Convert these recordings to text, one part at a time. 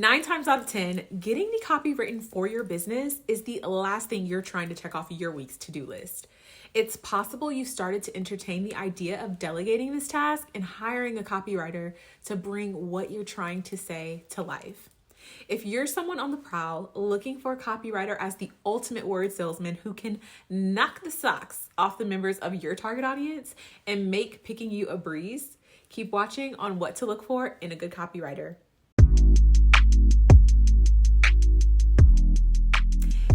9 times out of 10, getting the copy written for your business is the last thing you're trying to check off your week's to-do list. It's possible you've started to entertain the idea of delegating this task and hiring a copywriter to bring what you're trying to say to life. If you're someone on the prowl looking for a copywriter as the ultimate word salesman who can knock the socks off the members of your target audience and make picking you a breeze, keep watching on what to look for in a good copywriter.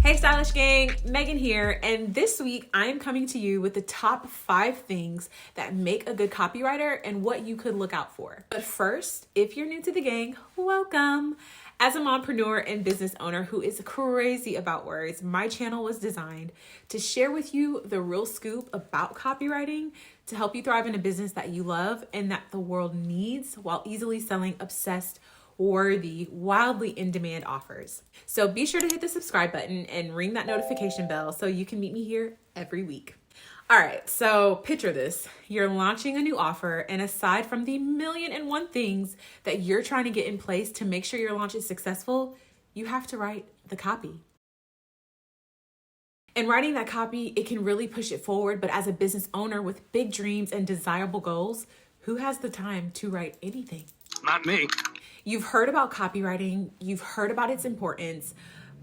Hey Stylish Gang, Megan here, and this week I am coming to you with the top 5 things that make a good copywriter and what you could look out for. But first, if you're new to the gang, welcome. As a mompreneur and business owner who is crazy about words, my channel was designed to share with you the real scoop about copywriting to help you thrive in a business that you love and that the world needs while easily selling obsessed, worthy, wildly in-demand offers. So be sure to hit the subscribe button and ring that notification bell so you can meet me here every week. All right, so picture this. You're launching a new offer, and aside from the 1,000,001 things that you're trying to get in place to make sure your launch is successful, you have to write the copy. And writing that copy, it can really push it forward, but as a business owner with big dreams and desirable goals, who has the time to write anything? Not me. You've heard about copywriting, you've heard about its importance,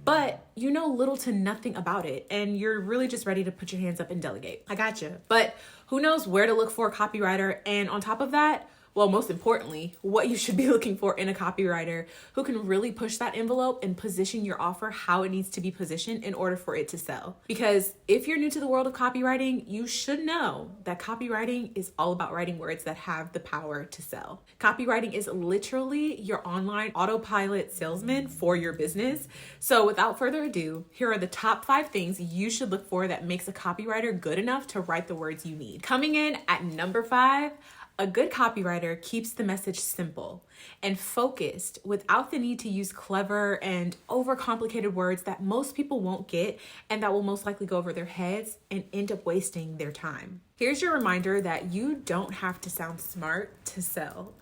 but you know little to nothing about it, and you're really just ready to put your hands up and delegate. I gotcha. But who knows where to look for a copywriter, and on top of that, well, most importantly, what you should be looking for in a copywriter who can really push that envelope and position your offer how it needs to be positioned in order for it to sell. Because if you're new to the world of copywriting, you should know that copywriting is all about writing words that have the power to sell. Copywriting is literally your online autopilot salesman for your business. So without further ado, here are the top 5 things you should look for that makes a copywriter good enough to write the words you need. Coming in at number 5, a good copywriter keeps the message simple and focused without the need to use clever and overcomplicated words that most people won't get and that will most likely go over their heads and end up wasting their time. Here's your reminder that you don't have to sound smart to sell.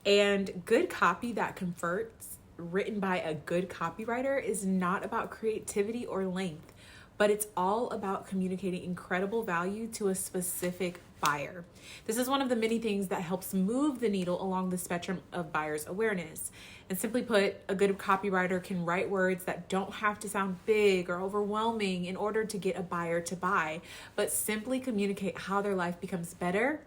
And good copy that converts, written by a good copywriter, is not about creativity or length, but it's all about communicating incredible value to a specific buyer. This is one of the many things that helps move the needle along the spectrum of buyers' awareness. And simply put, a good copywriter can write words that don't have to sound big or overwhelming in order to get a buyer to buy, but simply communicate how their life becomes better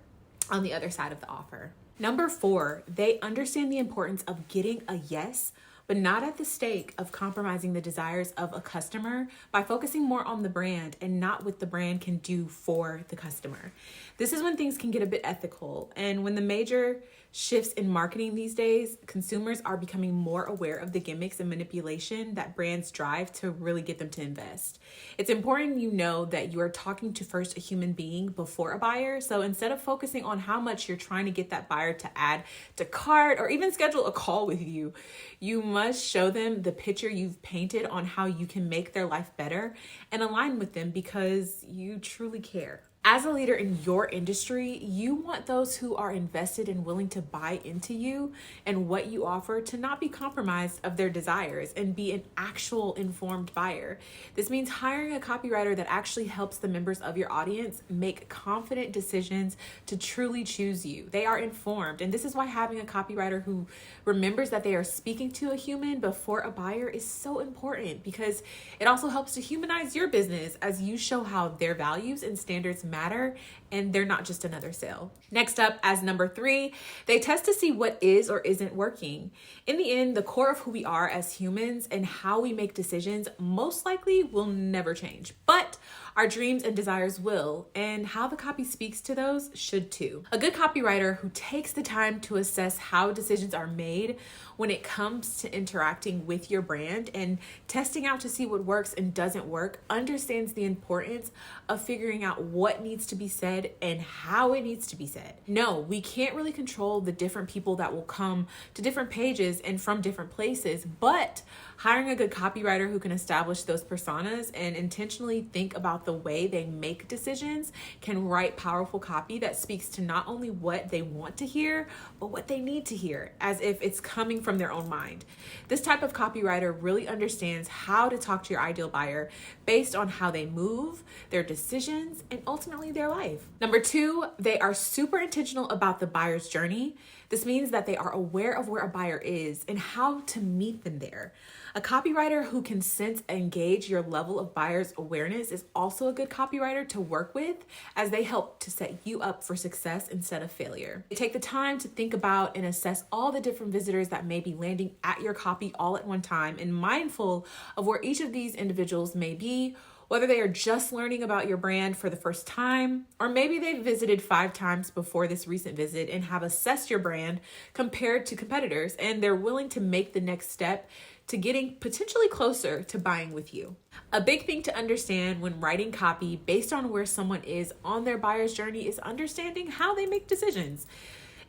on the other side of the offer. Number 4, they understand the importance of getting a yes, but not at the stake of compromising the desires of a customer by focusing more on the brand and not what the brand can do for the customer. This is when things can get a bit ethical, and when the major shifts in marketing these days, consumers are becoming more aware of the gimmicks and manipulation that brands drive to really get them to invest. It's important you know that you are talking to first a human being before a buyer, so instead of focusing on how much you're trying to get that buyer to add to cart or even schedule a call with you, you must show them the picture you've painted on how you can make their life better and align with them because you truly care. As a leader in your industry, you want those who are invested and willing to buy into you and what you offer to not be compromised of their desires and be an actual informed buyer. This means hiring a copywriter that actually helps the members of your audience make confident decisions to truly choose you. They are informed, and this is why having a copywriter who remembers that they are speaking to a human before a buyer is so important, because it also helps to humanize your business as you show how their values and standards matter and they're not just another sale. Next up, as number 3, they test to see what is or isn't working. In the end, the core of who we are as humans and how we make decisions most likely will never change, but our dreams and desires will, and how the copy speaks to those should too. A good copywriter who takes the time to assess how decisions are made when it comes to interacting with your brand and testing out to see what works and doesn't work understands the importance of figuring out what needs to be said and how it needs to be said. No, we can't really control the different people that will come to different pages and from different places, but hiring a good copywriter who can establish those personas and intentionally think about about the way they make decisions can write powerful copy that speaks to not only what they want to hear, but what they need to hear, as if it's coming from their own mind. This type of copywriter really understands how to talk to your ideal buyer based on how they move, their decisions, and ultimately their life. Number 2, they are super intentional about the buyer's journey. This means that they are aware of where a buyer is and how to meet them there. A copywriter who can sense and gauge your level of buyer's awareness is also a good copywriter to work with, as they help to set you up for success instead of failure. They take the time to think about and assess all the different visitors that may be landing at your copy all at one time, and mindful of where each of these individuals may be, whether they are just learning about your brand for the first time, or maybe they've visited 5 times before this recent visit and have assessed your brand compared to competitors, and they're willing to make the next step to getting potentially closer to buying with you. A big thing to understand when writing copy based on where someone is on their buyer's journey is understanding how they make decisions.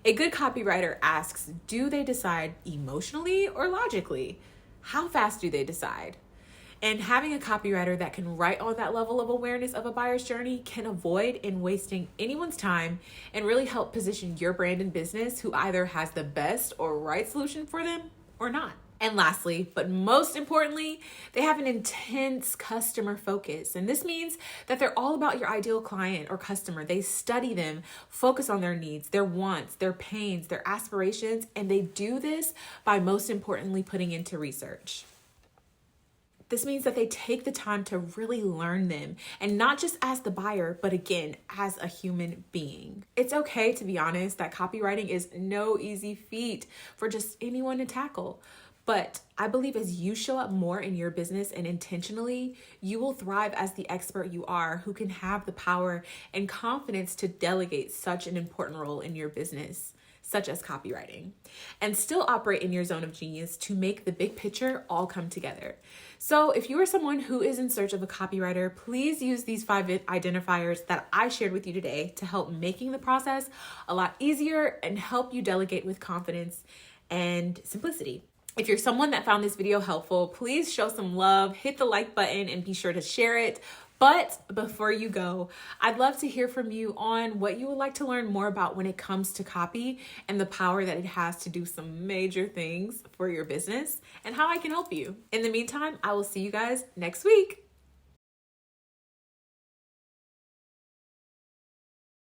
A good copywriter asks, do they decide emotionally or logically? How fast do they decide? And having a copywriter that can write on that level of awareness of a buyer's journey can avoid in wasting anyone's time and really help position your brand and business who either has the best or right solution for them or not. And lastly, but most importantly, they have an intense customer focus. And this means that they're all about your ideal client or customer. They study them, focus on their needs, their wants, their pains, their aspirations, and they do this by most importantly putting into research. This means that they take the time to really learn them, and not just as the buyer, but again, as a human being. It's okay to be honest that copywriting is no easy feat for just anyone to tackle. But I believe as you show up more in your business and intentionally, you will thrive as the expert you are, who can have the power and confidence to delegate such an important role in your business, such as copywriting, and still operate in your zone of genius to make the big picture all come together. So if you are someone who is in search of a copywriter, please use these 5 identifiers that I shared with you today to help making the process a lot easier and help you delegate with confidence and simplicity. If you're someone that found this video helpful, please show some love, hit the like button, and be sure to share it. But before you go, I'd love to hear from you on what you would like to learn more about when it comes to copy and the power that it has to do some major things for your business and how I can help you. In the meantime, I will see you guys next week.